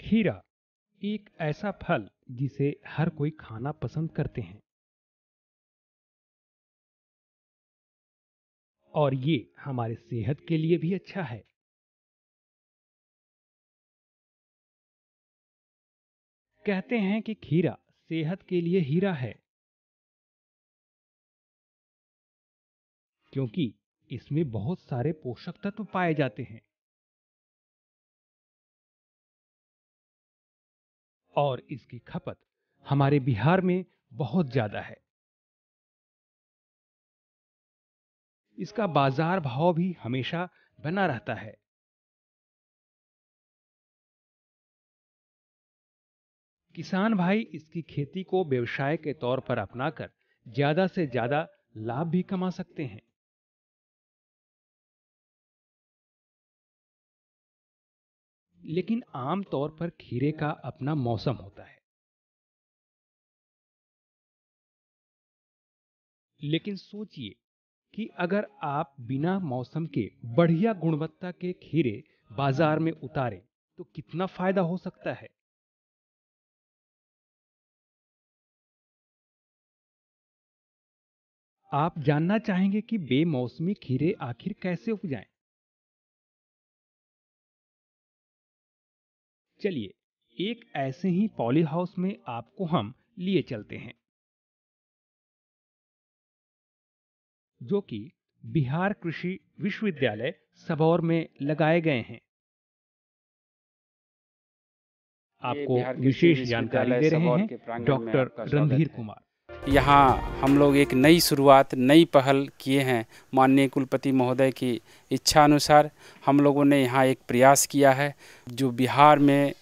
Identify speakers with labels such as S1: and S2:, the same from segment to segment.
S1: खीरा एक ऐसा फल जिसे हर कोई खाना पसंद करते हैं और ये हमारे सेहत के लिए भी अच्छा है। कहते हैं कि खीरा सेहत के लिए हीरा है क्योंकि इसमें बहुत सारे पोषक तत्व पाए जाते हैं और इसकी खपत हमारे बिहार में बहुत ज्यादा है। इसका बाजार भाव भी हमेशा बना रहता है। किसान भाई इसकी खेती को व्यवसाय के तौर पर अपनाकर ज्यादा से ज्यादा लाभ भी कमा सकते हैं। लेकिन आम तौर पर खीरे का अपना मौसम होता है। लेकिन सोचिए कि अगर आप बिना मौसम के बढ़िया गुणवत्ता के खीरे बाजार में उतारें तो कितना फायदा हो सकता है। आप जानना चाहेंगे कि बेमौसमी खीरे आखिर कैसे उपजाएं? चलिए एक ऐसे ही पॉली हाउस में आपको हम लिए चलते हैं जो कि बिहार कृषि विश्वविद्यालय सबौर में लगाए गए हैं। आपको विशेष जानकारी दे रहे हैं डॉक्टर रणधीर कुमार।
S2: यहाँ हम लोग एक नई शुरुआत, नई पहल किए हैं। माननीय कुलपति महोदय की इच्छा अनुसार हम लोगों ने यहाँ एक प्रयास किया है जो बिहार में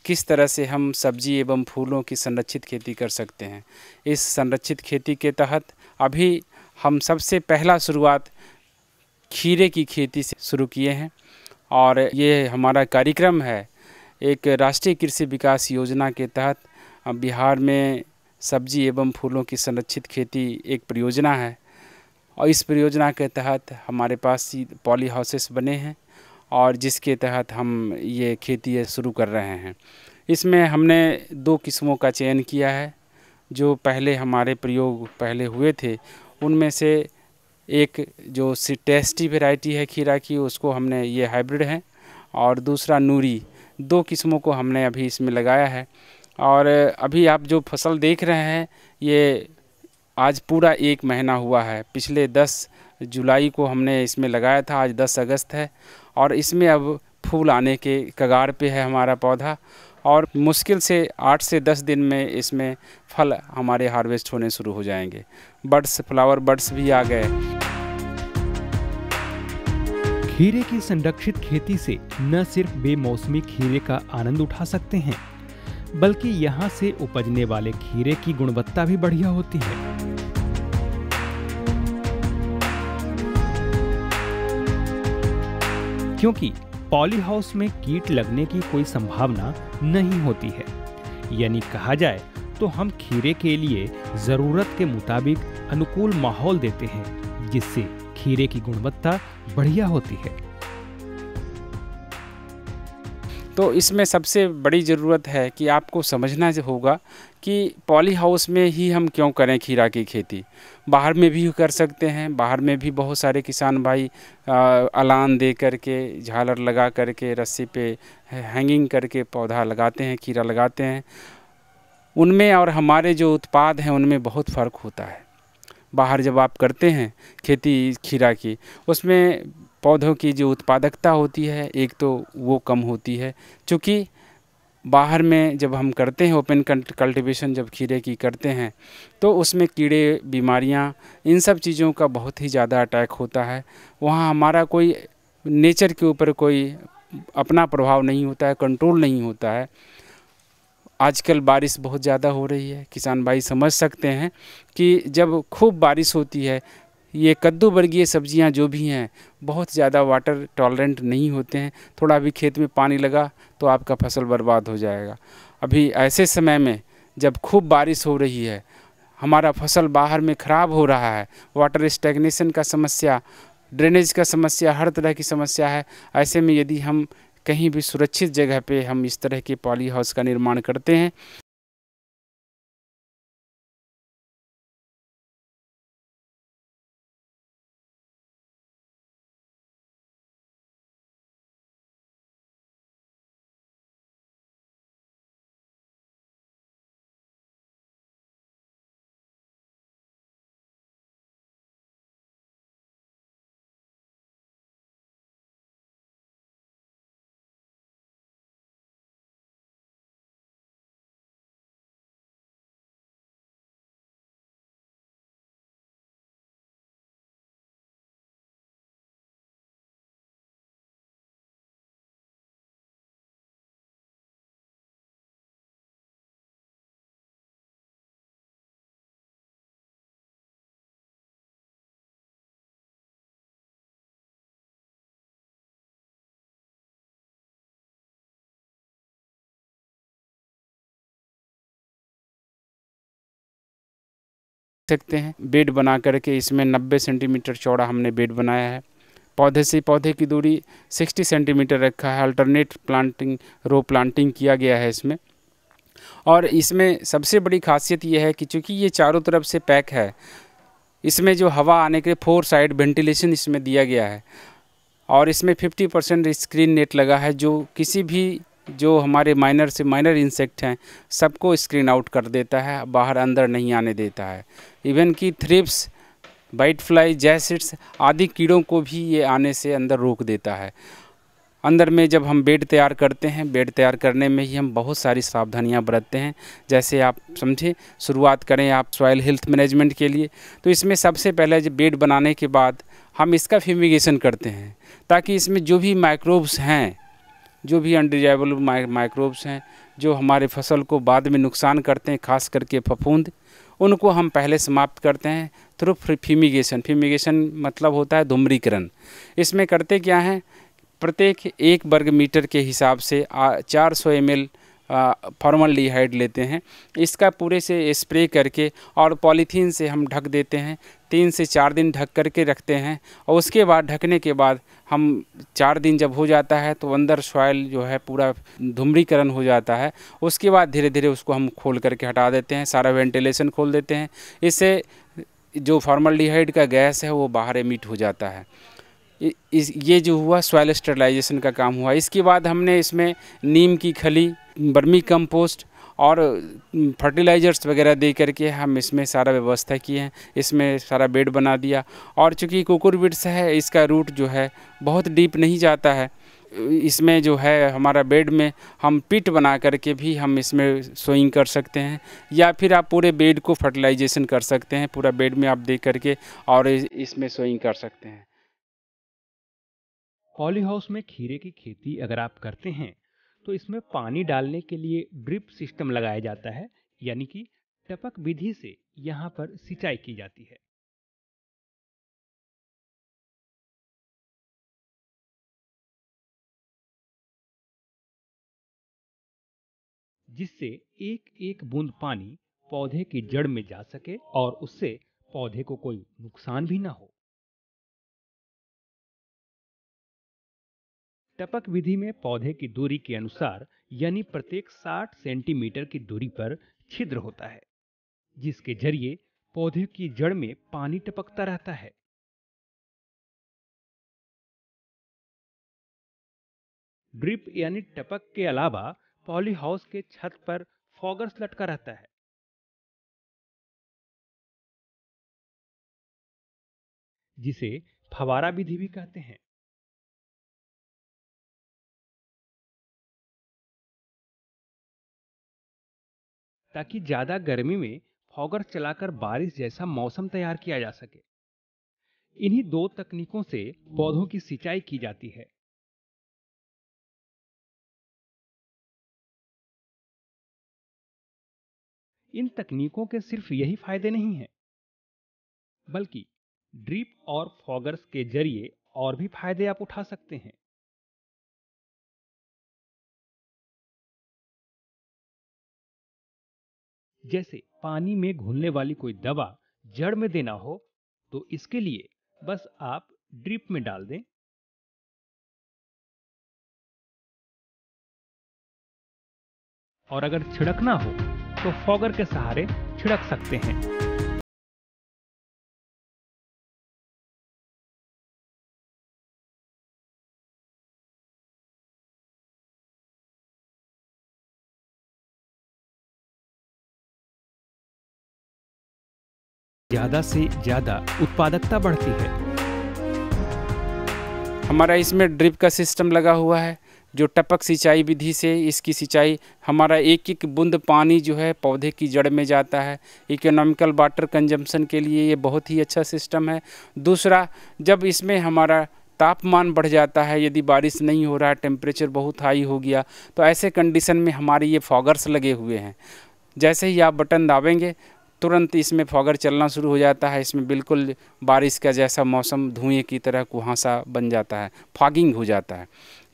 S2: किस तरह से हम सब्जी एवं फूलों की संरक्षित खेती कर सकते हैं। इस संरक्षित खेती के तहत अभी हम सबसे पहला शुरुआत खीरे की खेती से शुरू किए हैं और ये हमारा कार्यक्रम है एक राष्ट्रीय कृषि विकास योजना के तहत बिहार में सब्जी एवं फूलों की संरक्षित खेती एक परियोजना है और इस परियोजना के तहत हमारे पास पॉली हाउसेस बने हैं और जिसके तहत हम ये खेती शुरू कर रहे हैं। इसमें हमने 2 किस्मों का चयन किया है। जो पहले हमारे प्रयोग पहले हुए थे उनमें से एक जो टेस्टी वैरायटी है खीरा की उसको हमने ये हाइब्रिड है और दूसरा नूरी, 2 किस्मों को हमने अभी इसमें लगाया है। और अभी आप जो फसल देख रहे हैं ये आज पूरा 1 महीना हुआ है। पिछले 10 जुलाई को हमने इसमें लगाया था, आज 10 अगस्त है और इसमें अब फूल आने के कगार पे है हमारा पौधा और मुश्किल से 8 से 10 दिन में इसमें फल हमारे हार्वेस्ट होने शुरू हो जाएंगे। बड्स, फ्लावर बड्स भी आ गए।
S1: खीरे की संरक्षित खेती से न सिर्फ बेमौसमी खीरे का आनंद उठा सकते हैं बल्कि यहाँ से उपजने वाले खीरे की गुणवत्ता भी बढ़िया होती है। क्योंकि पॉली हाउस में कीट लगने की कोई संभावना नहीं होती है। यानी कहा जाए तो हम खीरे के लिए जरूरत के मुताबिक अनुकूल माहौल देते हैं जिससे खीरे की गुणवत्ता बढ़िया होती है।
S2: तो इसमें सबसे बड़ी ज़रूरत है कि आपको समझना होगा कि पॉली हाउस में ही हम क्यों करें खीरा की खेती। बाहर में भी कर सकते हैं, बाहर में भी बहुत सारे किसान भाई अलान दे करके, झालर लगा करके, रस्सी पे हैंगिंग करके पौधा लगाते हैं, खीरा लगाते हैं। उनमें और हमारे जो उत्पाद हैं उनमें बहुत फ़र्क होता है। बाहर जब आप करते हैं खेती खीरा की, उसमें पौधों की जो उत्पादकता होती है एक तो वो कम होती है, क्योंकि बाहर में जब हम करते हैं ओपन कल्टीवेशन जब खीरे की करते हैं तो उसमें कीड़े, बीमारियां, इन सब चीज़ों का बहुत ही ज़्यादा अटैक होता है। वहाँ हमारा कोई नेचर के ऊपर कोई अपना प्रभाव नहीं होता है, कंट्रोल नहीं होता है। आजकल बारिश बहुत ज़्यादा हो रही है, किसान भाई समझ सकते हैं कि जब खूब बारिश होती है ये कद्दू वर्गीय सब्जियां जो भी हैं बहुत ज़्यादा वाटर टॉलरेंट नहीं होते हैं। थोड़ा भी खेत में पानी लगा तो आपका फसल बर्बाद हो जाएगा। अभी ऐसे समय में जब खूब बारिश हो रही है, हमारा फसल बाहर में ख़राब हो रहा है, वाटर स्टैग्नेशन का समस्या, ड्रेनेज का समस्या, हर तरह की समस्या है। ऐसे में यदि हम कहीं भी सुरक्षित जगह पे हम इस तरह के पॉली हाउस का निर्माण करते हैं। सकते हैं बेड बना करके इसमें 90 सेंटीमीटर चौड़ा हमने बेड बनाया है। पौधे से पौधे की दूरी 60 सेंटीमीटर रखा है। अल्टरनेट प्लांटिंग, रो प्लांटिंग किया गया है इसमें। और इसमें सबसे बड़ी खासियत ये है कि चूँकि ये चारों तरफ से पैक है, इसमें जो हवा आने के लिए 4 साइड वेंटिलेशन इसमें दिया गया है। और इसमें 50% स्क्रीन नेट लगा है, जो किसी भी जो हमारे माइनर से माइनर इंसेक्ट हैं सबको स्क्रीन आउट कर देता है, बाहर अंदर नहीं आने देता है। इवन कि थ्रिप्स, वाइट फ्लाई, जैसिड्स आदि कीड़ों को भी ये आने से अंदर रोक देता है। अंदर में जब हम बेड तैयार करते हैं, बेड तैयार करने में ही हम बहुत सारी सावधानियां बरतते हैं। जैसे आप समझे, शुरुआत करें आप सॉइल हेल्थ मैनेजमेंट के लिए, तो इसमें सबसे पहले जब बेड बनाने के बाद हम इसका फ्यूमिगेशन करते हैं, ताकि इसमें जो भी माइक्रोब्स हैं, जो भी अनडिजायरेबल माइक्रोब्स हैं जो हमारे फसल को बाद में नुकसान करते हैं, खास करके फफूंद, उनको हम पहले समाप्त करते हैं थ्रू फ्यूमिगेशन। फ्यूमिगेशन मतलब होता है धूम्रीकरण। इसमें करते क्या हैं, प्रत्येक 1 वर्ग मीटर के हिसाब से 400 ml फॉर्मल्डिहाइड लेते हैं। इसका पूरे से स्प्रे करके और पॉलीथीन से हम ढक देते हैं। 3 से 4 दिन ढक करके रखते हैं और उसके बाद ढकने के बाद हम 4 दिन जब हो जाता है तो अंदर सॉइल जो है पूरा धूम्रीकरण हो जाता है। उसके बाद धीरे धीरे उसको हम खोल करके हटा देते हैं, सारा वेंटिलेशन खोल देते हैं। इससे जो फॉर्मल्डिहाइड का गैस है वो बाहर एमिट हो जाता है। ये जो हुआ सॉइल स्टरलाइजेशन का काम हुआ। इसके बाद हमने इसमें नीम की खली, वर्मी कंपोस्ट और फर्टिलाइज़र्स वगैरह दे करके हम इसमें सारा व्यवस्था किए हैं। इसमें सारा बेड बना दिया। और चूँकि कुकुरबिट्स है, इसका रूट जो है बहुत डीप नहीं जाता है। इसमें जो है हमारा बेड में हम पिट बना करके भी हम इसमें सोइंग कर सकते हैं, या फिर आप पूरे बेड को फर्टिलाइजेशन कर सकते हैं, पूरा बेड में आप दे करके और इसमें सोइंग कर सकते हैं।
S1: पॉली हाउस में खीरे की खेती अगर आप करते हैं तो इसमें पानी डालने के लिए ड्रिप सिस्टम लगाया जाता है, यानी कि टपक विधि से यहाँ पर सिंचाई की जाती है। जिससे एक एक बूंद पानी पौधे की जड़ में जा सके और उससे पौधे को कोई नुकसान भी ना हो। टपक विधि में पौधे की दूरी के अनुसार, यानी प्रत्येक 60 सेंटीमीटर की दूरी पर छिद्र होता है, जिसके जरिए पौधे की जड़ में पानी टपकता रहता है। ड्रिप यानी टपक के अलावा पॉली हाउस के छत पर फॉगर्स लटका रहता है, जिसे फवारा विधि भी कहते हैं। ताकि ज्यादा गर्मी में फॉगर चलाकर बारिश जैसा मौसम तैयार किया जा सके। इन्हीं 2 तकनीकों से पौधों की सिंचाई की जाती है। इन तकनीकों के सिर्फ यही फायदे नहीं हैं, बल्कि ड्रिप और फॉगर्स के जरिए और भी फायदे आप उठा सकते हैं। जैसे पानी में घुलने वाली कोई दवा जड़ में देना हो तो इसके लिए बस आप ड्रिप में डाल दें। और अगर छिड़कना हो तो फॉगर के सहारे छिड़क सकते हैं। ज्यादा से ज्यादा उत्पादकता बढ़ती है।
S2: हमारा इसमें ड्रिप का सिस्टम लगा हुआ है, जो टपक सिंचाई विधि से इसकी सिंचाई, हमारा एक एक बूंद पानी जो है पौधे की जड़ में जाता है। इकोनॉमिकल वाटर कंजम्पशन के लिए ये बहुत ही अच्छा सिस्टम है। दूसरा, जब इसमें हमारा तापमान बढ़ जाता है, यदि बारिश नहीं हो रहा है, टेम्परेचर बहुत हाई हो गया, तो ऐसे कंडीशन में हमारे ये फॉगर्स लगे हुए हैं। जैसे ही आप बटन दाबेंगे तुरंत इसमें फॉगर चलना शुरू हो जाता है। इसमें बिल्कुल बारिश का जैसा मौसम धुएं की तरह कुहासा बन जाता है, फॉगिंग हो जाता है।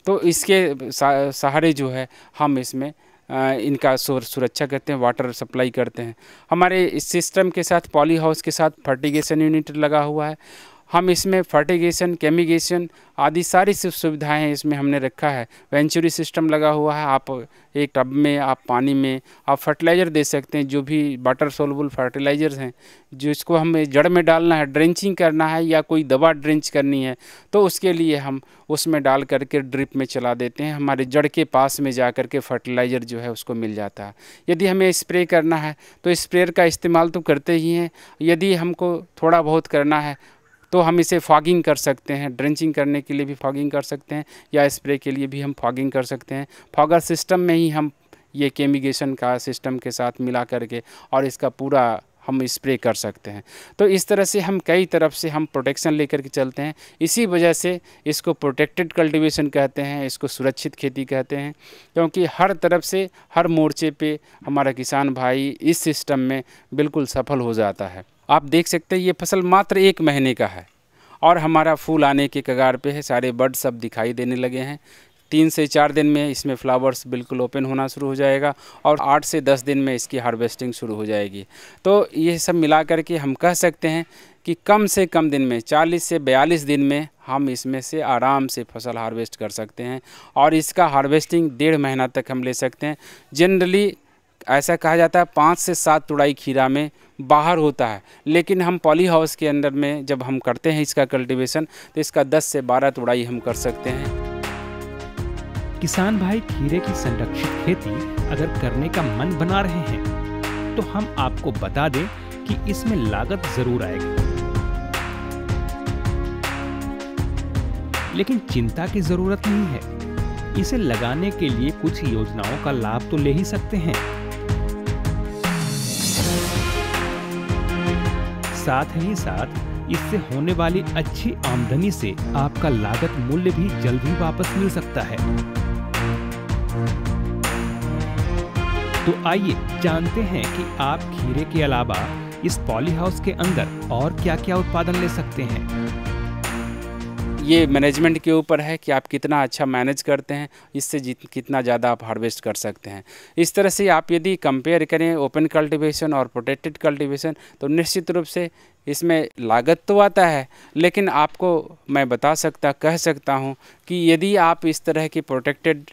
S2: तो इसके सहारे जो है हम इसमें इनका सुरक्षा करते हैं, वाटर सप्लाई करते हैं। हमारे इस सिस्टम के साथ पॉली हाउस के साथ फर्टिगेशन यूनिट लगा हुआ है। हम इसमें फर्टिगेशन, केमिगेशन आदि सारी सुविधाएं इसमें हमने रखा है। वेंचुरी सिस्टम लगा हुआ है। आप एक टब में, आप पानी में आप फर्टिलाइज़र दे सकते हैं, जो भी वाटर सोल्युबल फर्टिलाइज़र्स हैं, जिसको हमें जड़ में डालना है, ड्रेंचिंग करना है या कोई दवा ड्रेंच करनी है, तो उसके लिए हम उसमें डाल करके ड्रिप में चला देते हैं। हमारे जड़ के पास में जा कर के फर्टिलाइज़र जो है उसको मिल जाता है। यदि हमें स्प्रे करना है तो स्प्रेयर का इस्तेमाल तो करते ही हैं। यदि हमको थोड़ा बहुत करना है तो हम इसे फॉगिंग कर सकते हैं, ड्रेंचिंग करने के लिए भी फॉगिंग कर सकते हैं या स्प्रे के लिए भी हम फॉगिंग कर सकते हैं। फॉगर सिस्टम में ही हम ये केमिगेशन का सिस्टम के साथ मिला करके और इसका पूरा हम स्प्रे कर सकते हैं। तो इस तरह से हम कई तरफ से हम प्रोटेक्शन लेकर के चलते हैं। इसी वजह से इसको प्रोटेक्टेड कल्टीवेशन कहते हैं, इसको सुरक्षित खेती कहते हैं, क्योंकि हर तरफ से हर मोर्चे पे हमारा किसान भाई इस सिस्टम में बिल्कुल सफल हो जाता है। आप देख सकते हैं ये फसल मात्र 1 महीने का है और हमारा फूल आने के कगार पे है। सारे बर्ड सब दिखाई देने लगे हैं। 3 से 4 दिन में इसमें फ्लावर्स बिल्कुल ओपन होना शुरू हो जाएगा और 8 से 10 दिन में इसकी हार्वेस्टिंग शुरू हो जाएगी। तो ये सब मिला कर के हम कह सकते हैं कि कम से कम दिन में 40 से 42 दिन में हम इसमें से आराम से फसल हार्वेस्ट कर सकते हैं और इसका हार्वेस्टिंग 1.5 महीना तक हम ले सकते हैं। जनरली ऐसा कहा जाता है 5 से 7 तुड़ाई खीरा में बाहर होता है, लेकिन हम पॉली हाउस के अंदर में जब हम करते हैं इसका कल्टीवेशन तो इसका 10 से 12 तुड़ाई हम कर सकते हैं।
S1: किसान भाई खीरे की संरक्षित खेती अगर करने का मन बना रहे हैं तो हम आपको बता दें कि इसमें लागत जरूर आएगी, लेकिन चिंता की जरूरत नहीं है। इसे लगाने के लिए कुछ योजनाओं का लाभ तो ले ही सकते हैं। साथ ही साथ इससे होने वाली अच्छी आमदनी से आपका लागत मूल्य भी जल्द ही वापस मिल सकता है। तो आइए जानते हैं कि आप खीरे के अलावा इस पॉली हाउस के अंदर और क्या-क्या उत्पादन ले सकते हैं।
S2: ये मैनेजमेंट के ऊपर है कि आप कितना अच्छा मैनेज करते हैं, इससे कितना ज़्यादा आप हार्वेस्ट कर सकते हैं। इस तरह से आप यदि कंपेयर करें ओपन कल्टीवेशन और प्रोटेक्टेड कल्टीवेशन तो निश्चित रूप से इसमें लागत तो आता है, लेकिन आपको मैं कह सकता हूँ कि यदि आप इस तरह की प्रोटेक्टेड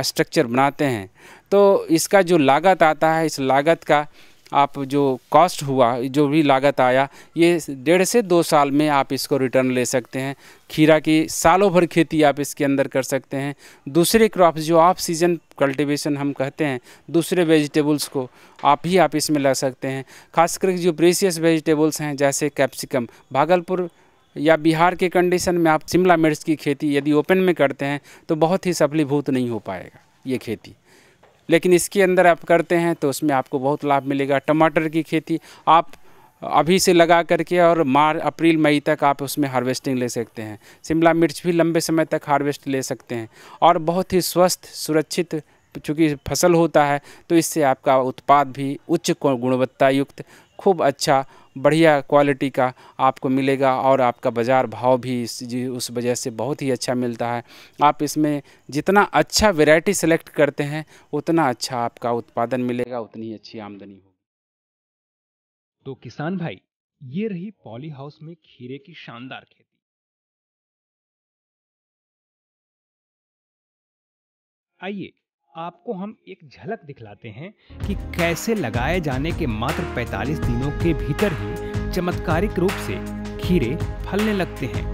S2: स्ट्रक्चर बनाते हैं तो इसका जो लागत आता है, इस लागत का आप जो कॉस्ट हुआ, जो भी लागत आया, ये 1.5 से 2 साल में आप इसको रिटर्न ले सकते हैं। खीरा की सालों भर खेती आप इसके अंदर कर सकते हैं। दूसरे क्रॉप्स जो ऑफ सीजन कल्टीवेशन हम कहते हैं, दूसरे वेजिटेबल्स को आप इसमें ला सकते हैं। खासकर जो प्रीशियस वेजिटेबल्स हैं जैसे कैप्सिकम, भागलपुर या बिहार के कंडीशन में आप शिमला मिर्च की खेती यदि ओपन में करते हैं तो बहुत ही सफलीभूत नहीं हो पाएगा ये खेती, लेकिन इसके अंदर आप करते हैं तो उसमें आपको बहुत लाभ मिलेगा। टमाटर की खेती आप अभी से लगा करके और अप्रैल मई तक आप उसमें हार्वेस्टिंग ले सकते हैं। शिमला मिर्च भी लंबे समय तक हार्वेस्ट ले सकते हैं और बहुत ही स्वस्थ, सुरक्षित, चूँकि फसल होता है तो इससे आपका उत्पाद भी उच्च गुणवत्ता युक्त, खूब अच्छा, बढ़िया क्वालिटी का आपको मिलेगा और आपका बाज़ार भाव भी उस वजह से बहुत ही अच्छा मिलता है। आप इसमें जितना अच्छा वैरायटी सेलेक्ट करते हैं उतना अच्छा आपका उत्पादन मिलेगा, उतनी ही अच्छी आमदनी होगी।
S1: तो किसान भाई, ये रही पॉली हाउस में खीरे की शानदार खेती। आइए आपको हम एक झलक दिखलाते हैं कि कैसे लगाए जाने के मात्र 45 दिनों के भीतर ही चमत्कारिक रूप से खीरे फलने लगते हैं।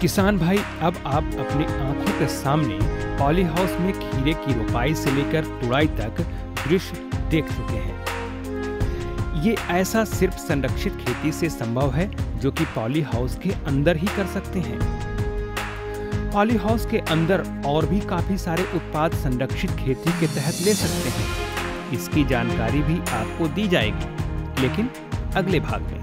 S1: किसान भाई, अब आप अपनी आंखों के सामने पॉली हाउस में खीरे की रोपाई से लेकर तुड़ाई तक दृश्य देख चुके हैं। ये ऐसा सिर्फ संरक्षित खेती से संभव है जो कि पॉली हाउस के अंदर ही कर सकते हैं। पॉली हाउस के अंदर और भी काफी सारे उत्पाद संरक्षित खेती के तहत ले सकते हैं। इसकी जानकारी भी आपको दी जाएगी, लेकिन अगले भाग में।